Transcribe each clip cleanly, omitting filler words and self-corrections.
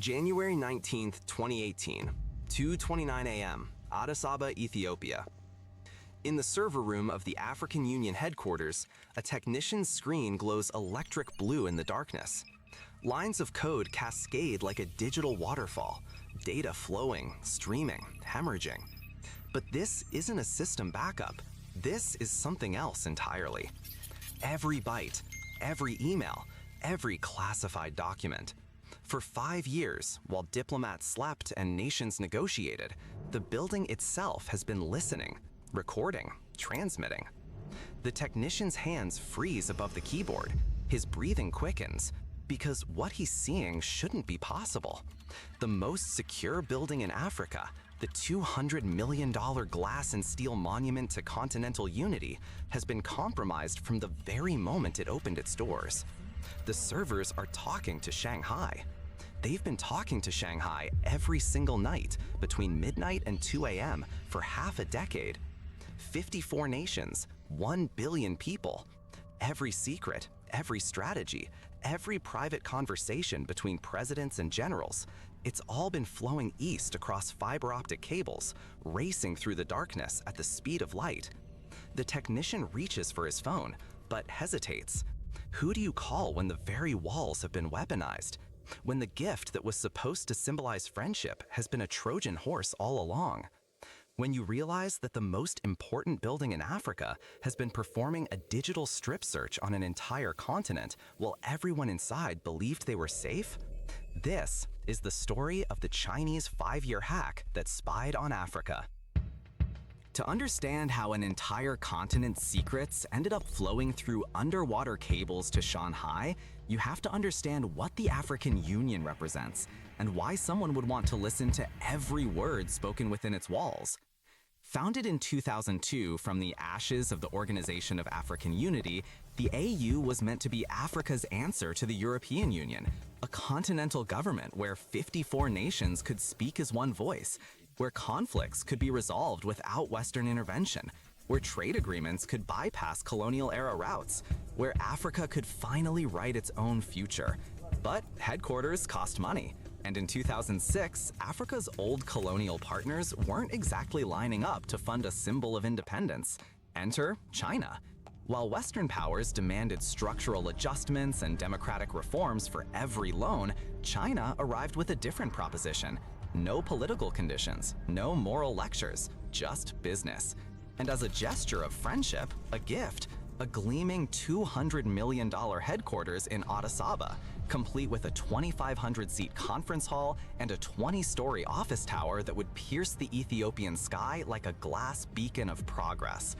January 19, 2018, 2:29 a.m., Addis Ababa, Ethiopia. In the server room of the African Union headquarters, a technician's screen glows electric blue in the darkness. Lines of code cascade like a digital waterfall, data flowing, streaming, hemorrhaging. But this isn't a system backup. This is something else entirely. Every byte, every email, every classified document. For 5 years, while diplomats slept and nations negotiated, the building itself has been listening, recording, transmitting. The technician's hands freeze above the keyboard. His breathing quickens, because what he's seeing shouldn't be possible. The most secure building in Africa, the $200 million glass and steel monument to continental unity, has been compromised from the very moment it opened its doors. The servers are talking to Shanghai. They've been talking to Shanghai every single night between midnight and 2 a.m. for half a decade. 54 nations, 1 billion people. Every secret, every strategy, every private conversation between presidents and generals, it's all been flowing east across fiber optic cables, racing through the darkness at the speed of light. The technician reaches for his phone, but hesitates. Who do you call when the very walls have been weaponized? When the gift that was supposed to symbolize friendship has been a Trojan horse all along? When you realize that the most important building in Africa has been performing a digital strip search on an entire continent while everyone inside believed they were safe? This is the story of the Chinese 5-year hack that spied on Africa. To understand how an entire continent's secrets ended up flowing through underwater cables to Shanghai, you have to understand what the African Union represents and why someone would want to listen to every word spoken within its walls. Founded in 2002 from the ashes of the Organization of African Unity, the AU was meant to be Africa's answer to the European Union, a continental government where 54 nations could speak as one voice, where conflicts could be resolved without Western intervention, where trade agreements could bypass colonial-era routes, where Africa could finally write its own future. But headquarters cost money. And in 2006, Africa's old colonial partners weren't exactly lining up to fund a symbol of independence. Enter China. While Western powers demanded structural adjustments and democratic reforms for every loan, China arrived with a different proposition. No political conditions, no moral lectures, just business. And as a gesture of friendship, a gift, a gleaming $200 million headquarters in Addis Ababa, complete with a 2,500-seat conference hall and a 20-story office tower that would pierce the Ethiopian sky like a glass beacon of progress.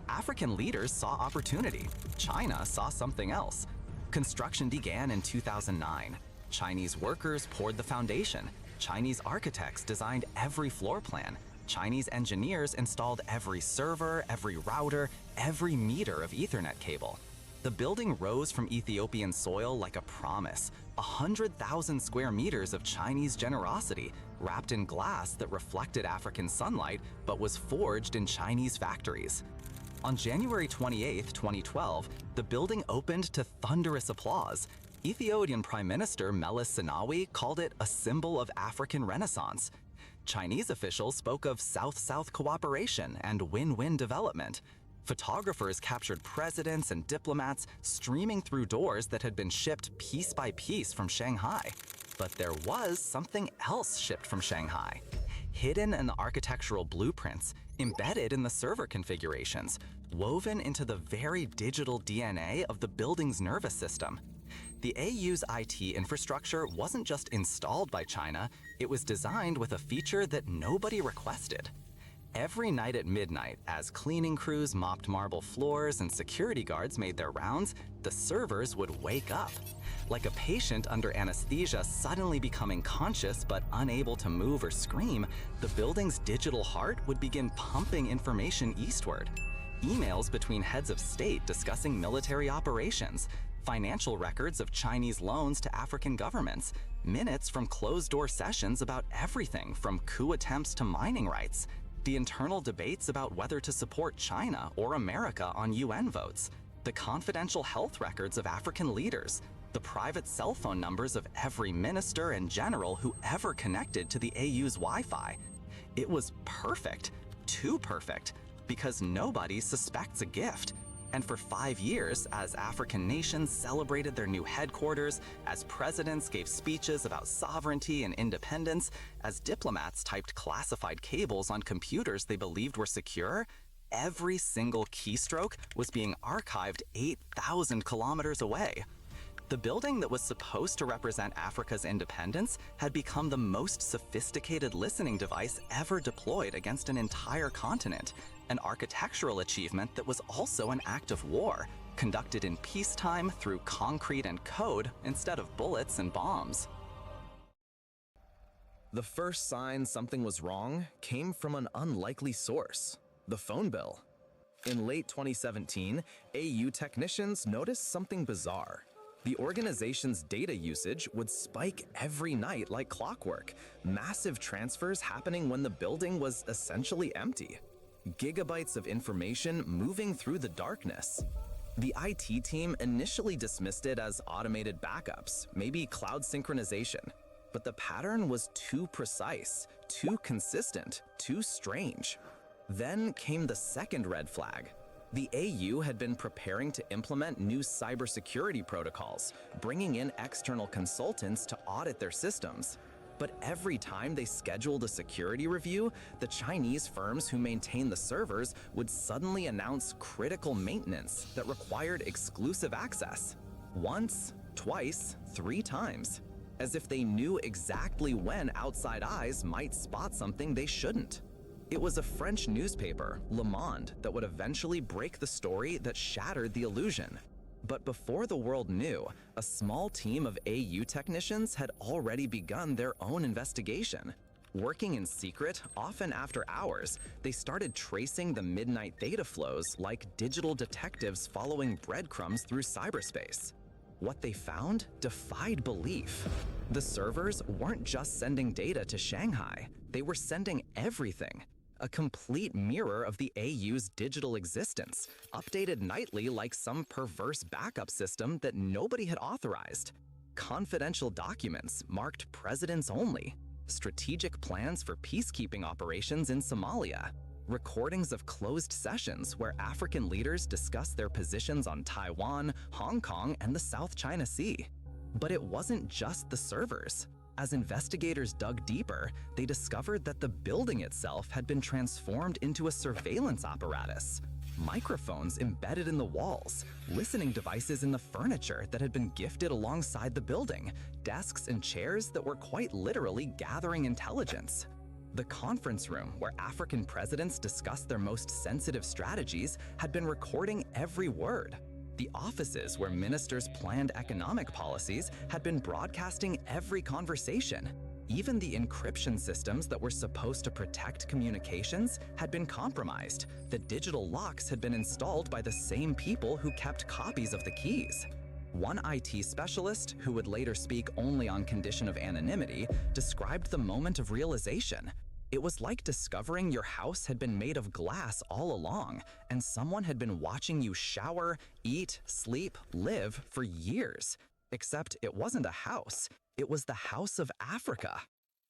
African leaders saw opportunity. China saw something else. Construction began in 2009. Chinese workers poured the foundation. Chinese architects designed every floor plan. Chinese engineers installed every server, every router, every meter of Ethernet cable. The building rose from Ethiopian soil like a promise, 100,000 square meters of Chinese generosity, wrapped in glass that reflected African sunlight but was forged in Chinese factories. On January 28, 2012, the building opened to thunderous applause. Ethiopian Prime Minister Meles Zenawi called it a symbol of African Renaissance. Chinese officials spoke of South-South cooperation and win-win development. Photographers captured presidents and diplomats streaming through doors that had been shipped piece by piece from Shanghai. But there was something else shipped from Shanghai. Hidden in the architectural blueprints, embedded in the server configurations, woven into the very digital DNA of the building's nervous system. The AU's IT infrastructure wasn't just installed by China, it was designed with a feature that nobody requested. Every night at midnight, as cleaning crews mopped marble floors and security guards made their rounds, the servers would wake up. Like a patient under anesthesia suddenly becoming conscious but unable to move or scream, the building's digital heart would begin pumping information eastward. Emails between heads of state discussing military operations, financial records of Chinese loans to African governments, minutes from closed-door sessions about everything from coup attempts to mining rights, the internal debates about whether to support China or America on UN votes, the confidential health records of African leaders, the private cell phone numbers of every minister and general who ever connected to the AU's Wi-Fi. It was perfect, too perfect, because nobody suspects a gift. And for 5 years, as African nations celebrated their new headquarters, as presidents gave speeches about sovereignty and independence, as diplomats typed classified cables on computers they believed were secure, every single keystroke was being archived 8,000 kilometers away. The building that was supposed to represent Africa's independence had become the most sophisticated listening device ever deployed against an entire continent, an architectural achievement that was also an act of war, conducted in peacetime through concrete and code instead of bullets and bombs. The first sign something was wrong came from an unlikely source: the phone bill. In late 2017, AU technicians noticed something bizarre. The organization's data usage would spike every night like clockwork, massive transfers happening when the building was essentially empty. Gigabytes of information moving through the darkness. The IT team initially dismissed it as automated backups, maybe cloud synchronization. But the pattern was too precise, too consistent, too strange. Then came the second red flag. The AU had been preparing to implement new cybersecurity protocols, bringing in external consultants to audit their systems. But every time they scheduled a security review, the Chinese firms who maintain the servers would suddenly announce critical maintenance that required exclusive access. Once, twice, 3 times. As if they knew exactly when outside eyes might spot something they shouldn't. It was a French newspaper, Le Monde, that would eventually break the story that shattered the illusion. But before the world knew, a small team of AU technicians had already begun their own investigation. Working in secret, often after hours, they started tracing the midnight data flows like digital detectives following breadcrumbs through cyberspace. What they found defied belief. The servers weren't just sending data to Shanghai, they were sending everything. A complete mirror of the AU's digital existence, updated nightly like some perverse backup system that nobody had authorized. Confidential documents marked presidents only, strategic plans for peacekeeping operations in Somalia, recordings of closed sessions where African leaders discussed their positions on Taiwan, Hong Kong, and the South China Sea. But it wasn't just the servers. As investigators dug deeper, they discovered that the building itself had been transformed into a surveillance apparatus. Microphones embedded in the walls, listening devices in the furniture that had been gifted alongside the building, desks and chairs that were quite literally gathering intelligence. The conference room where African presidents discussed their most sensitive strategies had been recording every word. The offices where ministers planned economic policies had been broadcasting every conversation. Even the encryption systems that were supposed to protect communications had been compromised. The digital locks had been installed by the same people who kept copies of the keys. One IT specialist, who would later speak only on condition of anonymity, described the moment of realization. It was like discovering your house had been made of glass all along, and someone had been watching you shower, eat, sleep, live for years. Except it wasn't a house, it was the House of Africa.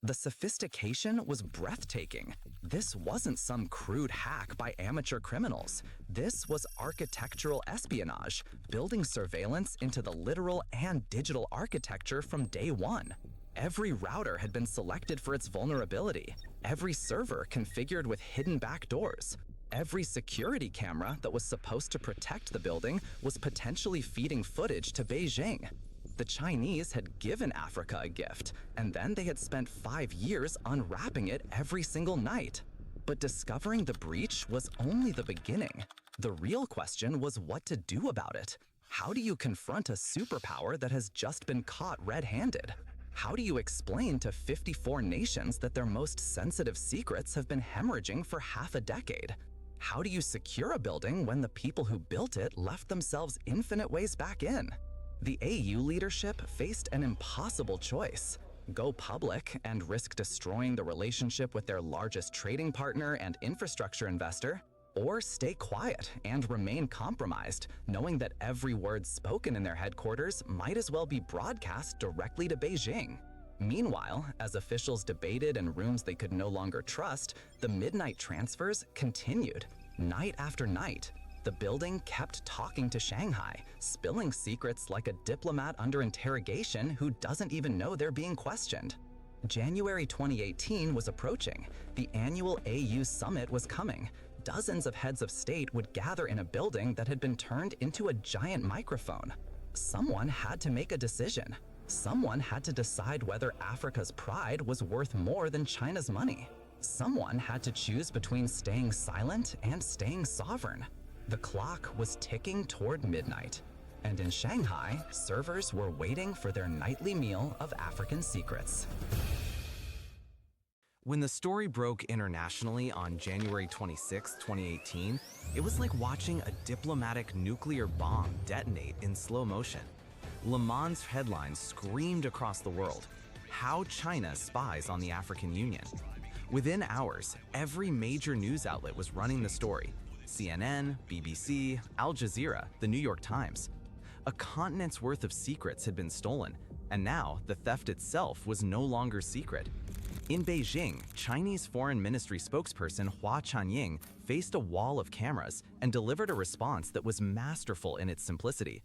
The sophistication was breathtaking. This wasn't some crude hack by amateur criminals. This was architectural espionage, building surveillance into the literal and digital architecture from day one. Every router had been selected for its vulnerability. Every server configured with hidden backdoors. Every security camera that was supposed to protect the building was potentially feeding footage to Beijing. The Chinese had given Africa a gift, and then they had spent 5 years unwrapping it every single night. But discovering the breach was only the beginning. The real question was what to do about it. How do you confront a superpower that has just been caught red-handed? How do you explain to 54 nations that their most sensitive secrets have been hemorrhaging for half a decade? How do you secure a building when the people who built it left themselves infinite ways back in? The AU leadership faced an impossible choice: go public and risk destroying the relationship with their largest trading partner and infrastructure investor, or stay quiet and remain compromised, knowing that every word spoken in their headquarters might as well be broadcast directly to Beijing. Meanwhile, as officials debated in rooms they could no longer trust, the midnight transfers continued. Night after night, the building kept talking to Shanghai, spilling secrets like a diplomat under interrogation who doesn't even know they're being questioned. January 2018 was approaching. The annual AU summit was coming. Dozens of heads of state would gather in a building that had been turned into a giant microphone. Someone had to make a decision. Someone had to decide whether Africa's pride was worth more than China's money. Someone had to choose between staying silent and staying sovereign. The clock was ticking toward midnight, and in Shanghai, servers were waiting for their nightly meal of African secrets. When the story broke internationally on January 26, 2018, it was like watching a diplomatic nuclear bomb detonate in slow motion. Le Monde's headlines screamed across the world, "How China Spies on the African Union." Within hours, every major news outlet was running the story. CNN, BBC, Al Jazeera, the New York Times. A continent's worth of secrets had been stolen, and now the theft itself was no longer secret. In Beijing, Chinese Foreign Ministry spokesperson Hua Chunying faced a wall of cameras and delivered a response that was masterful in its simplicity.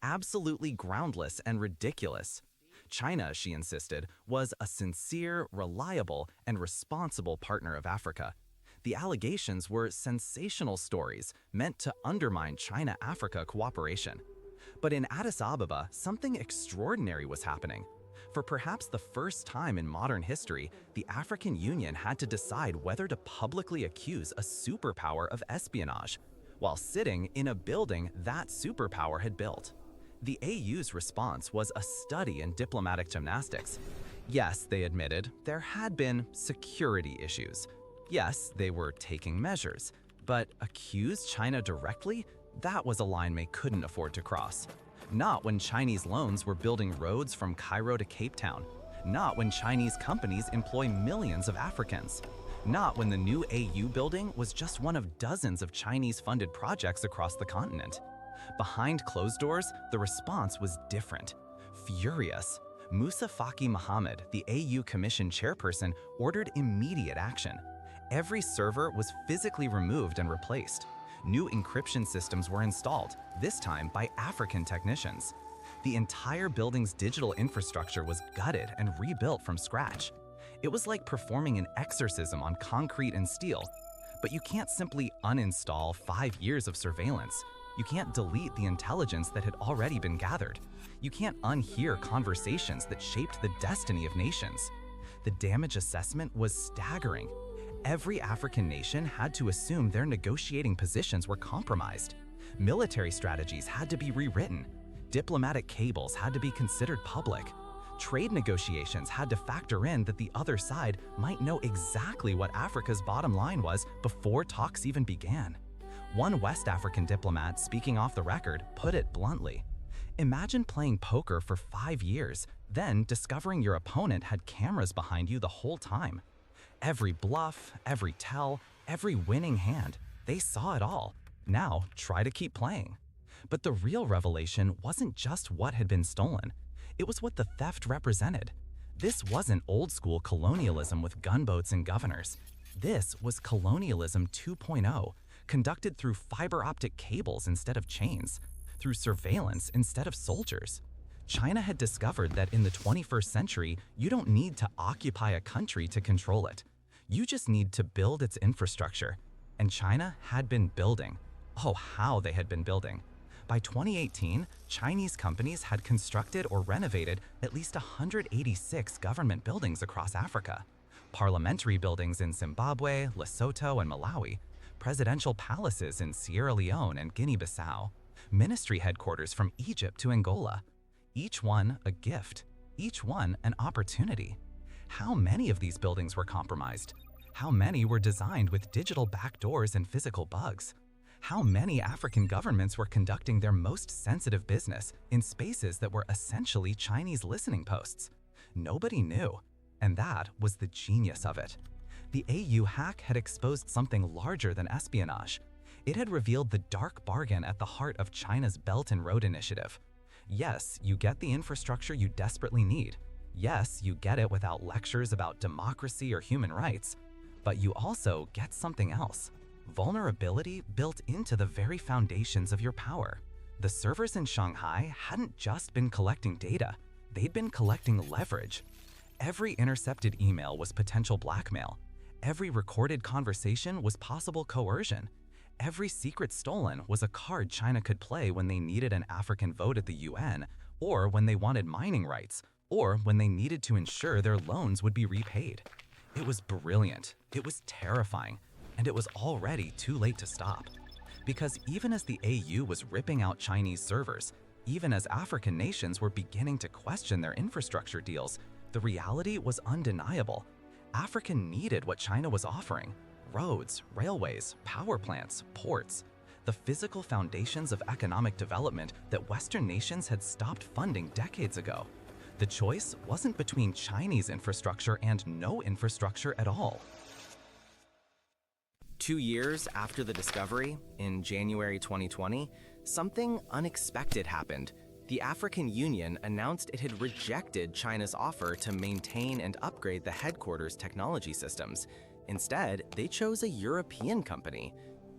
Absolutely groundless and ridiculous. China, she insisted, was a sincere, reliable, and responsible partner of Africa. The allegations were sensational stories meant to undermine China-Africa cooperation. But in Addis Ababa, something extraordinary was happening. For perhaps the first time in modern history, the African Union had to decide whether to publicly accuse a superpower of espionage, while sitting in a building that superpower had built. The AU's response was a study in diplomatic gymnastics. Yes, they admitted, there had been security issues. Yes, they were taking measures, but accuse China directly? That was a line they couldn't afford to cross. Not when Chinese loans were building roads from Cairo to Cape Town. Not when Chinese companies employ millions of Africans. Not when the new AU building was just one of dozens of Chinese-funded projects across the continent. Behind closed doors, the response was different. Furious. Musa Faki Mohammed, the AU Commission chairperson, ordered immediate action. Every server was physically removed and replaced. New encryption systems were installed, this time by African technicians. The entire building's digital infrastructure was gutted and rebuilt from scratch. It was like performing an exorcism on concrete and steel. But you can't simply uninstall 5 years of surveillance. You can't delete the intelligence that had already been gathered. You can't unhear conversations that shaped the destiny of nations. The damage assessment was staggering. Every African nation had to assume their negotiating positions were compromised. Military strategies had to be rewritten. Diplomatic cables had to be considered public. Trade negotiations had to factor in that the other side might know exactly what Africa's bottom line was before talks even began. One West African diplomat, speaking off the record, put it bluntly. Imagine playing poker for 5 years, then discovering your opponent had cameras behind you the whole time. Every bluff, every tell, every winning hand, they saw it all. Now, try to keep playing. But the real revelation wasn't just what had been stolen. It was what the theft represented. This wasn't old-school colonialism with gunboats and governors. This was colonialism 2.0, conducted through fiber optic cables instead of chains, through surveillance instead of soldiers. China had discovered that in the 21st century, you don't need to occupy a country to control it. You just need to build its infrastructure. And China had been building. Oh, how they had been building. By 2018, Chinese companies had constructed or renovated at least 186 government buildings across Africa. Parliamentary buildings in Zimbabwe, Lesotho, and Malawi, presidential palaces in Sierra Leone and Guinea-Bissau, ministry headquarters from Egypt to Angola. Each one a gift, each one an opportunity. How many of these buildings were compromised? How many were designed with digital backdoors and physical bugs? How many African governments were conducting their most sensitive business in spaces that were essentially Chinese listening posts? Nobody knew, and that was the genius of it. The AU hack had exposed something larger than espionage. It had revealed the dark bargain at the heart of China's Belt and Road Initiative. Yes, you get the infrastructure you desperately need. Yes, you get it without lectures about democracy or human rights. But you also get something else. Vulnerability built into the very foundations of your power. The servers in Shanghai hadn't just been collecting data, they'd been collecting leverage. Every intercepted email was potential blackmail. Every recorded conversation was possible coercion. Every secret stolen was a card China could play when they needed an African vote at the UN, or when they wanted mining rights, or when they needed to ensure their loans would be repaid. It was brilliant, it was terrifying, and it was already too late to stop. Because even as the AU was ripping out Chinese servers, even as African nations were beginning to question their infrastructure deals, the reality was undeniable. Africa needed what China was offering: roads, railways, power plants, ports, the physical foundations of economic development that Western nations had stopped funding decades ago. The choice wasn't between Chinese infrastructure and no infrastructure at all. 2 years after the discovery, in January 2020, something unexpected happened. The African Union announced it had rejected China's offer to maintain and upgrade the headquarters' technology systems. Instead, they chose a European company.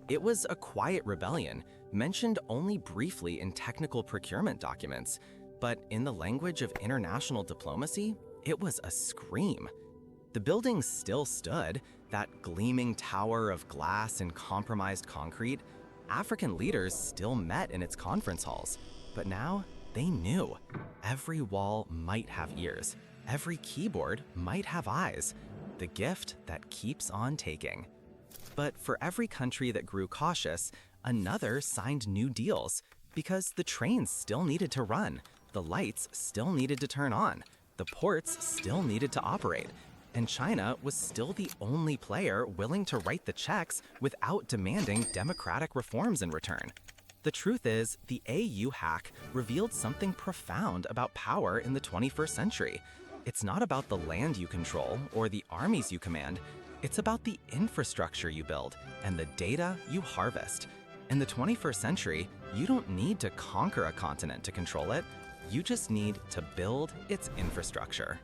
It was a quiet rebellion, mentioned only briefly in technical procurement documents, but in the language of international diplomacy, it was a scream. The building still stood, that gleaming tower of glass and compromised concrete. African leaders still met in its conference halls, but now they knew. Every wall might have ears, every keyboard might have eyes, the gift that keeps on taking. But for every country that grew cautious, another signed new deals, because the trains still needed to run, the lights still needed to turn on, the ports still needed to operate, and China was still the only player willing to write the checks without demanding democratic reforms in return. The truth is, the AU hack revealed something profound about power in the 21st century. It's not about the land you control or the armies you command. It's about the infrastructure you build and the data you harvest. In the 21st century, you don't need to conquer a continent to control it. You just need to build its infrastructure.